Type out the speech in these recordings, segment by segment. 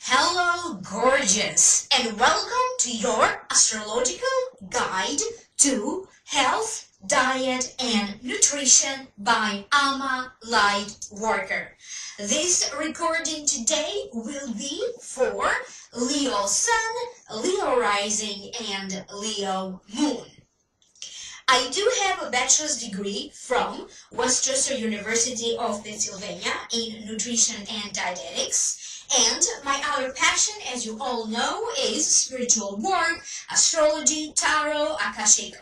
Hello, gorgeous, and welcome to your astrological guide to health, diet, and nutrition by LightWorker. This recording today will be for Leo Sun, Leo Rising, and Leo Moon. I do have a bachelor's degree from Westchester University of Pennsylvania in nutrition and dietetics. And my other passion, as you all know, is spiritual work, astrology, tarot, Akashic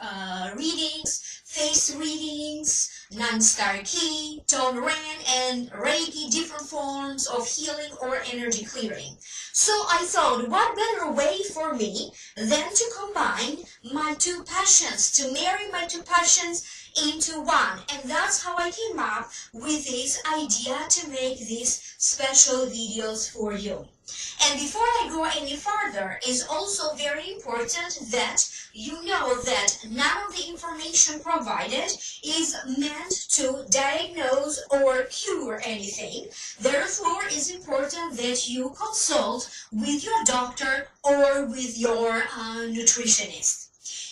readings, face readings, non-star key, Tong Ren, and Reiki, different forms of healing or energy clearing. So I thought, what better way for me than to combine my two passions, to marry my two passions into one. And that's how I came up with this idea to make these special videos for you. And before I go any further, it's also very important that you know that none of the information provided is meant to diagnose or cure anything. Therefore, it's important that you consult with your doctor or with your nutritionist.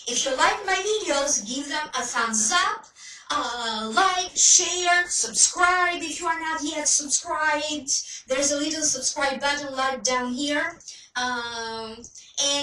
If you like my videos, give them a thumbs up, like, share, subscribe if you are not yet subscribed. There's a little subscribe button right down here. And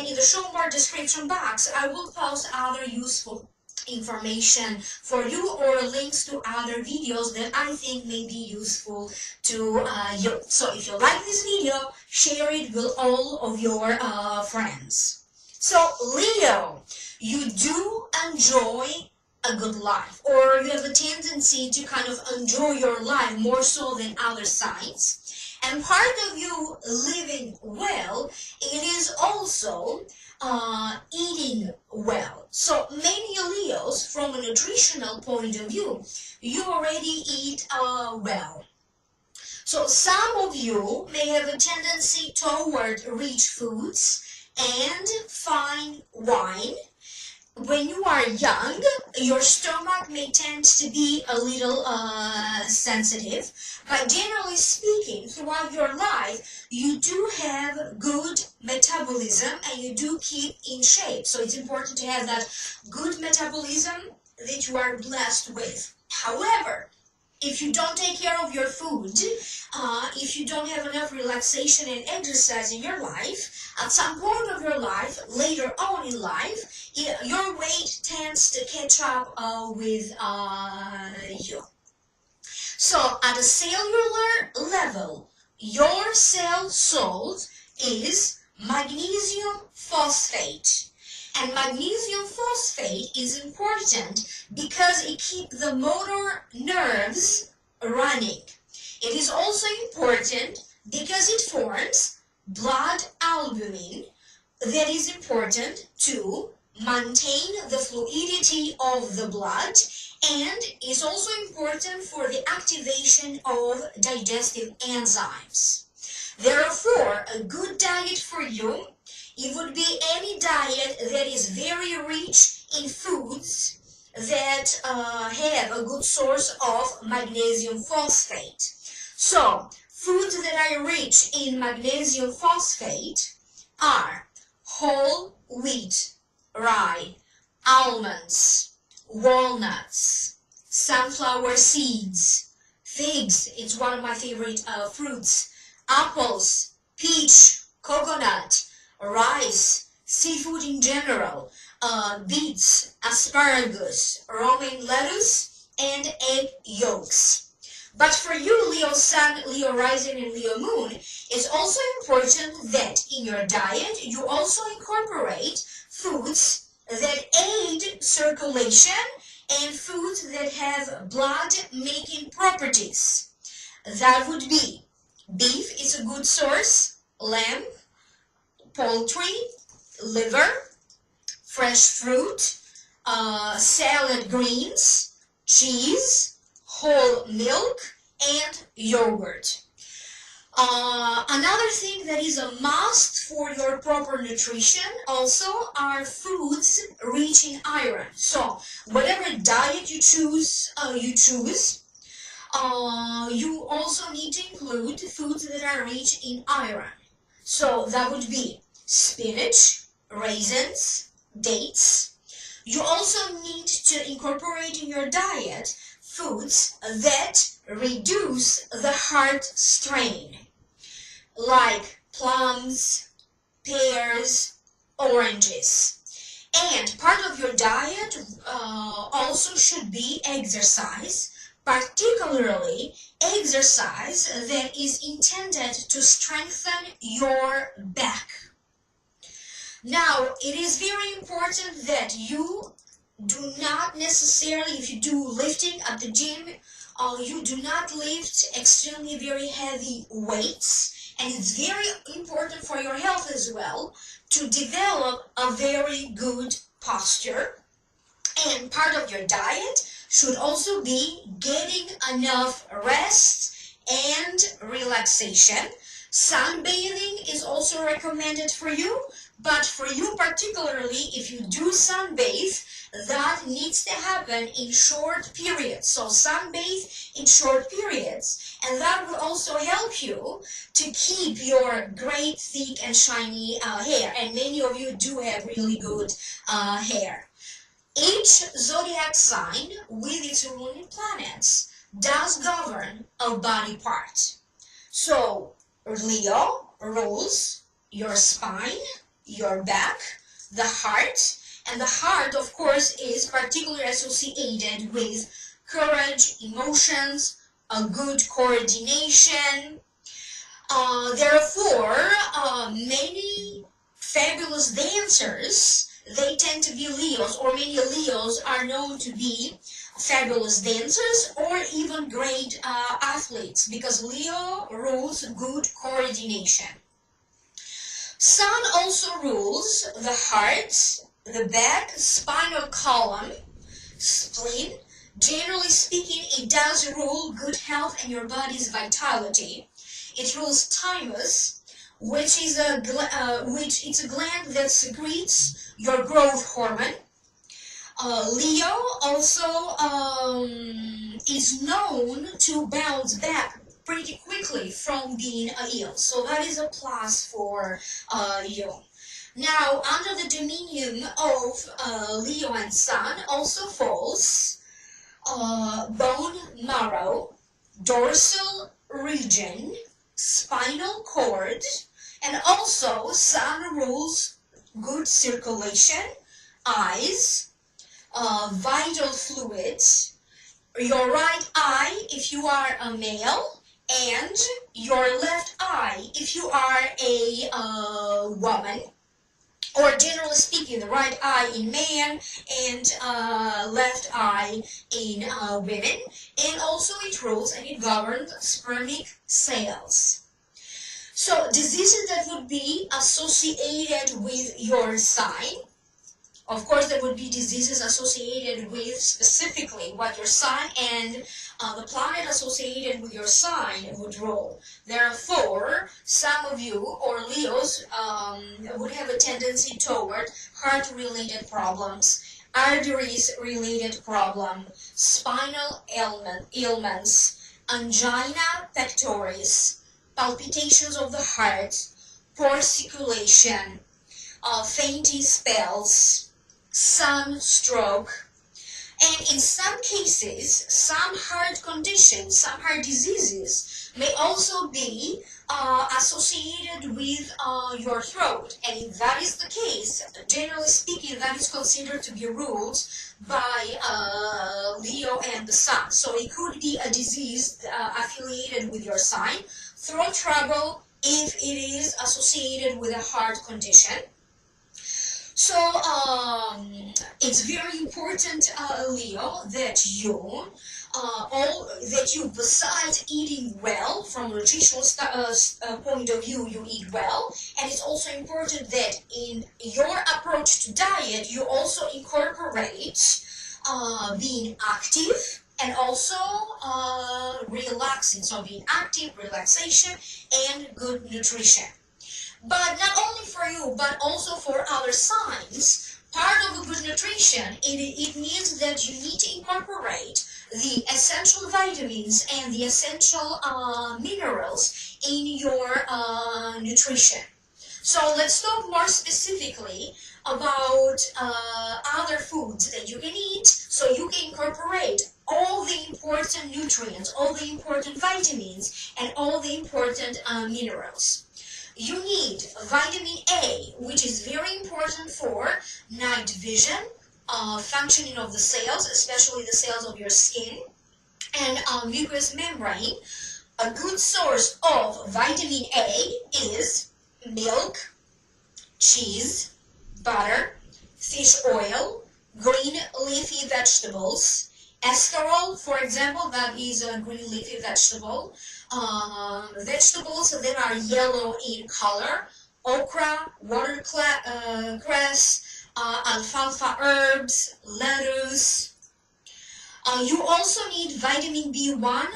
in the show bar description box, I will post other useful information for you or links to other videos that I think may be useful to you. So if you like this video, share it with all of your friends. So Leo, you do enjoy a good life, or you have a tendency to kind of enjoy your life more so than other signs. And part of you living well, it is also eating well. So many Leos, from a nutritional point of view, you already eat well. So some of you may have a tendency toward rich foods and fine wine. When you are young, your stomach may tend to be a little sensitive, but generally speaking, throughout your life, you do have good metabolism and you do keep in shape. So it's important to have that good metabolism that you are blessed with. However, if you don't take care of your food, if you don't have enough relaxation and exercise in your life, at some point of your life, later on in life, your weight tends to catch up with you. So at a cellular level, your cell salt is magnesium phosphate. And magnesium phosphate is important because it keeps the motor nerves running. It is also important because it forms blood albumin that is important to maintain the fluidity of the blood, and is also important for the activation of digestive enzymes. Therefore, a good diet for you, it would be any diet that is very rich in foods that have a good source of magnesium phosphate. So, foods that are rich in magnesium phosphate are whole wheat, rye, almonds, walnuts, sunflower seeds, figs, it's one of my favorite fruits, apples, peach, coconut, rice, seafood in general, beets, asparagus, romaine lettuce, and egg yolks. But for you, Leo Sun, Leo Rising, and Leo Moon, it's also important that in your diet you also incorporate foods that aid circulation and foods that have blood-making properties. That would be beef is a good source, lamb, poultry, liver, fresh fruit, salad greens, cheese, whole milk, and yogurt. Another thing that is a must for your proper nutrition also are foods rich in iron. So whatever diet you choose, you also need to include foods that are rich in iron. So that would be spinach, raisins, dates. You also need to incorporate in your diet foods that reduce the heart strain, like plums, pears, oranges. And part of your diet also should be exercise, particularly exercise that is intended to strengthen your back. Now, it is very important that you do not necessarily, if you do lifting at the gym, you do not lift extremely very heavy weights. And it's very important for your health as well to develop a very good posture. And part of your diet should also be getting enough rest and relaxation. Sunbathing is also recommended for you, but for you particularly, if you do sunbathe, that needs to happen in short periods. So sunbathe in short periods, and that will also help you to keep your great, thick, and shiny hair. And many of you do have really good hair. Each zodiac sign with its ruling planets does govern a body part. So Leo rules your spine, your back, the heart, and the heart, of course, is particularly associated with courage, emotions, a good coordination. Therefore, many fabulous dancers, they tend to be Leos, or many Leos are known to be fabulous dancers or even great athletes, because Leo rules good coordination. Sun also rules the heart, the back, spinal column, spleen. Generally speaking, it does rule good health and your body's vitality. It rules thymus, which is a gland that secretes your growth hormone. Leo also is known to bounce back pretty quickly from being ill, so that is a plus for you. Now, under the dominion of Leo and Sun also falls bone marrow, dorsal region, spinal cord, and also Sun rules good circulation, eyes, vital fluids, your right eye if you are a male, and your left eye if you are a woman, or generally speaking, the right eye in men and left eye in women. And also it rules and it governs spermic cells. So diseases that would be associated with your sign, of course, there would be diseases associated with specifically what your sign and the planet associated with your sign would rule. Therefore, some of you, or Leos, would have a tendency toward heart-related problems, arteries-related problems, spinal ailments, angina pectoris, palpitations of the heart, poor circulation, fainting spells, sunstroke, and in some cases, some heart conditions, some heart diseases may also be associated with your throat. And if that is the case, generally speaking, that is considered to be ruled by Leo and the Sun. So it could be a disease affiliated with your sign, throat trouble if it is associated with a heart condition. So it's very important, Leo, that you besides eating well, from a nutritional point of view, you eat well, and it's also important that in your approach to diet, you also incorporate being active and also relaxing. So being active, relaxation, and good nutrition. But not only for you, but also for other signs, part of a good nutrition, it means that you need to incorporate the essential vitamins and the essential minerals in your nutrition. So let's talk more specifically about other foods that you can eat so you can incorporate all the important nutrients, all the important vitamins, and all the important minerals. You need vitamin A, which is very important for night vision, functioning of the cells, especially the cells of your skin, and mucous membrane. A good source of vitamin A is milk, cheese, butter, fish oil, green leafy vegetables, escarole, for example, that is a green leafy vegetable, vegetables that are yellow in color, okra, watercress, alfalfa herbs, lettuce. You also need vitamin B1,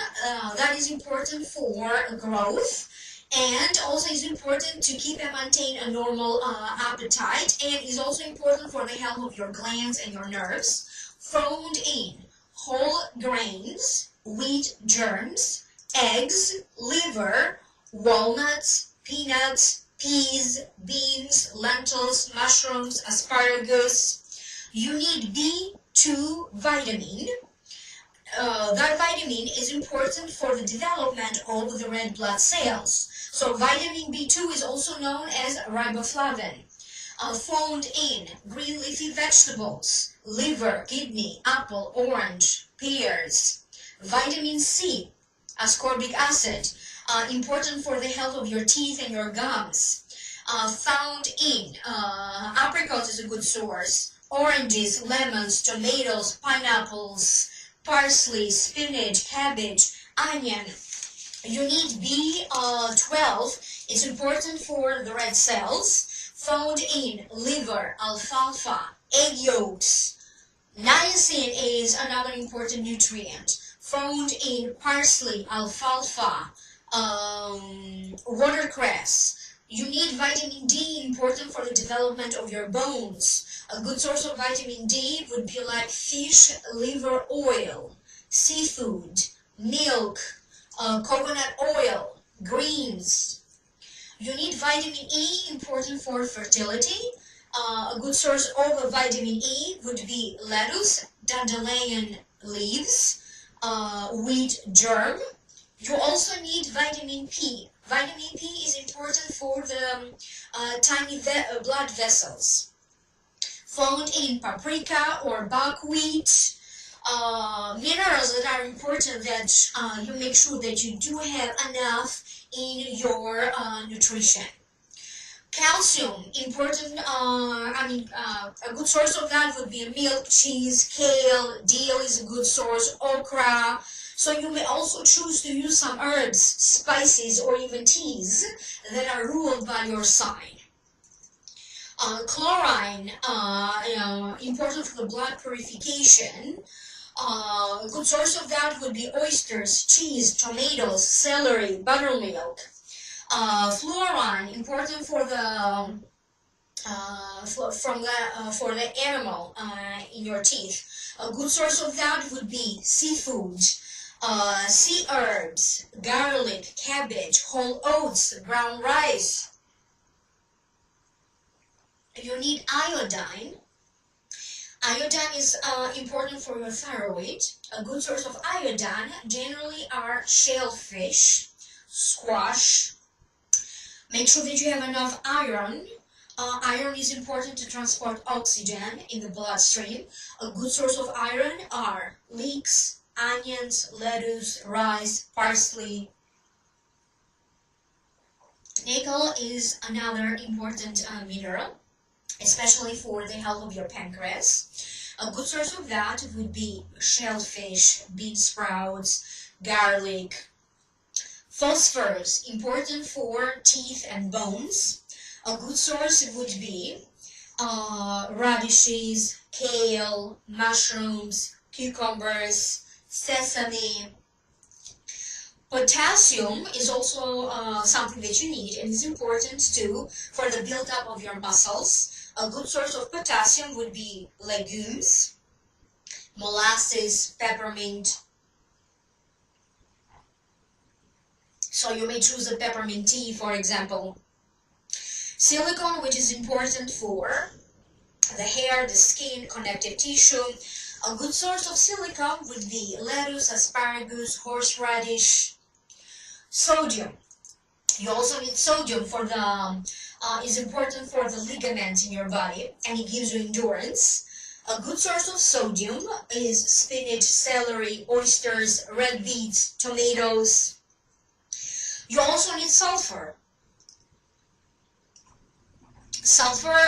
that is important for growth, and also is important to keep and maintain a normal appetite, and is also important for the health of your glands and your nerves. Found in whole grains, wheat germs, eggs, liver, walnuts, peanuts, peas, beans, lentils, mushrooms, asparagus. You need B2 vitamin. That vitamin is important for the development of the red blood cells. So vitamin B2 is also known as riboflavin. Found in green leafy vegetables, liver, kidney, apple, orange, pears. Vitamin C, ascorbic acid, important for the health of your teeth and your gums. Found in apricots is a good source. Oranges, lemons, tomatoes, pineapples, parsley, spinach, cabbage, onion. You need B12. It's important for the red cells. Found in liver, alfalfa, egg yolks. Niacin is another important nutrient. Found in parsley, alfalfa, watercress. You need vitamin D, important for the development of your bones. A good source of vitamin D would be like fish liver oil, seafood, milk, coconut oil, greens. You need vitamin E, important for fertility. A good source of vitamin E would be lettuce, dandelion leaves, wheat germ. You also need vitamin P. Vitamin P is important for the tiny blood vessels. Found in paprika or buckwheat. Minerals that are important that you make sure that you do have enough in your nutrition. Calcium, important, a good source of that would be milk, cheese, kale, dill is a good source, okra. So you may also choose to use some herbs, spices, or even teas that are ruled by your sign. Chlorine, important for the blood purification. A good source of that would be oysters, cheese, tomatoes, celery, buttermilk. Fluorine, important for the for the animal in your teeth. A good source of that would be seafood, sea herbs, garlic, cabbage, whole oats, brown rice. You need iodine. Iodine is important for your thyroid. A good source of iodine generally are shellfish, squash. Make sure that you have enough iron. Iron is important to transport oxygen in the bloodstream. A good source of iron are leeks, onions, lettuce, rice, parsley. Nickel is another important mineral, especially for the health of your pancreas. A good source of that would be shellfish, bean sprouts, garlic. Phosphorus, important for teeth and bones. A good source would be radishes, kale, mushrooms, cucumbers, sesame. Potassium is also something that you need, and is important too for the build-up of your muscles. A good source of potassium would be legumes, molasses, peppermint. So you may choose a peppermint tea, for example. Silicone, which is important for the hair, the skin, connective tissue. A good source of silicone would be lettuce, asparagus, horseradish. Sodium. You also need sodium for the is important for the ligaments in your body, and it gives you endurance. A good source of sodium is spinach, celery, oysters, red beets, tomatoes. You also need sulfur. Sulfur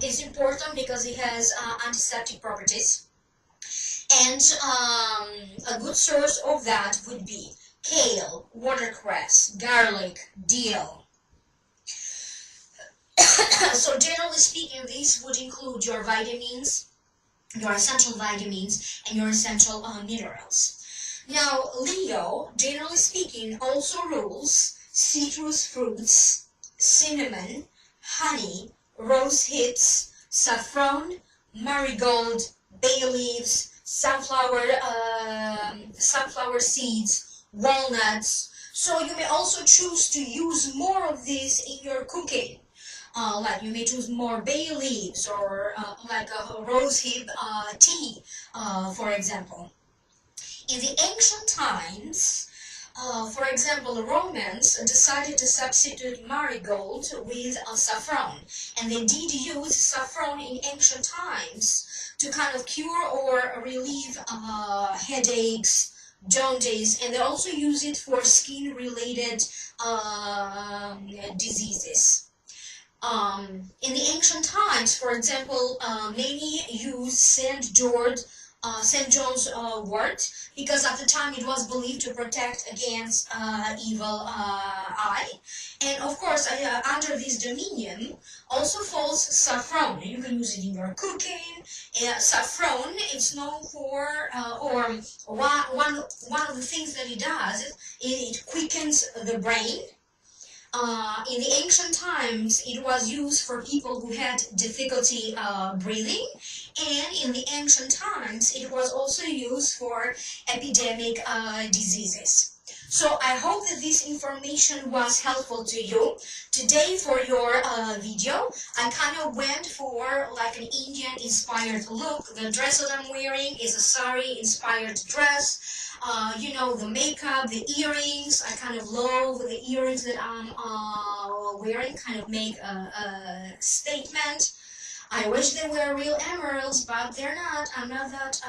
is important because it has antiseptic properties, and a good source of that would be kale, watercress, garlic, dill. So generally speaking, these would include your vitamins, your essential vitamins, and your essential minerals. Now, Leo, generally speaking, also rules citrus fruits, cinnamon, honey, rose hips, saffron, marigold, bay leaves, sunflower seeds, walnuts. So you may also choose to use more of this in your cooking. Like you may choose more bay leaves or like a rose hip tea, for example. In the ancient times, for example, the Romans decided to substitute marigold with saffron, and they did use saffron in ancient times to kind of cure or relieve headaches, jaundice, and they also use it for skin-related diseases. In the ancient times, for example, many used St. John's wort, because at the time it was believed to protect against evil eye. And of course, under this dominion also falls saffron. You can use it in your cooking. Saffron, it's known for, or one of the things that it does, it quickens the brain. In the ancient times, it was used for people who had difficulty breathing, and in the ancient times, it was also used for epidemic diseases. So I hope that this information was helpful to you. Today for your video, I kind of went for like an Indian inspired look. The dress that I'm wearing is a sari inspired dress. You know, the makeup, the earrings, I kind of love the earrings that I'm wearing, kind of make a statement. I wish they were real emeralds, but they're not. I'm not that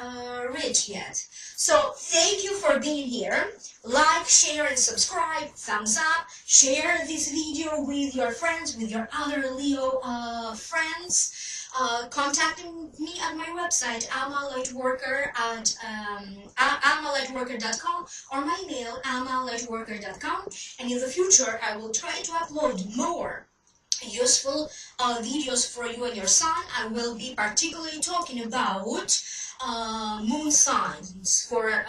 rich yet. So thank you for being here. Like, share, and subscribe. Thumbs up. Share this video with your friends, with your other Leo friends. Contacting me at my website, LightWorker at lightworker.com, or my mail, lightworker.com. And in the future, I will try to upload more useful videos for you and your son. I will be particularly talking about moon signs for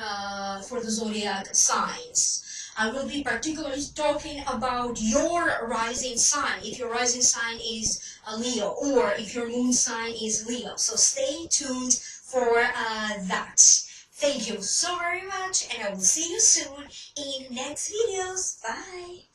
the zodiac signs. I will be particularly talking about your rising sign, if your rising sign is Leo, or if your moon sign is Leo. So stay tuned for that. Thank you so very much, and I will see you soon in next videos. Bye!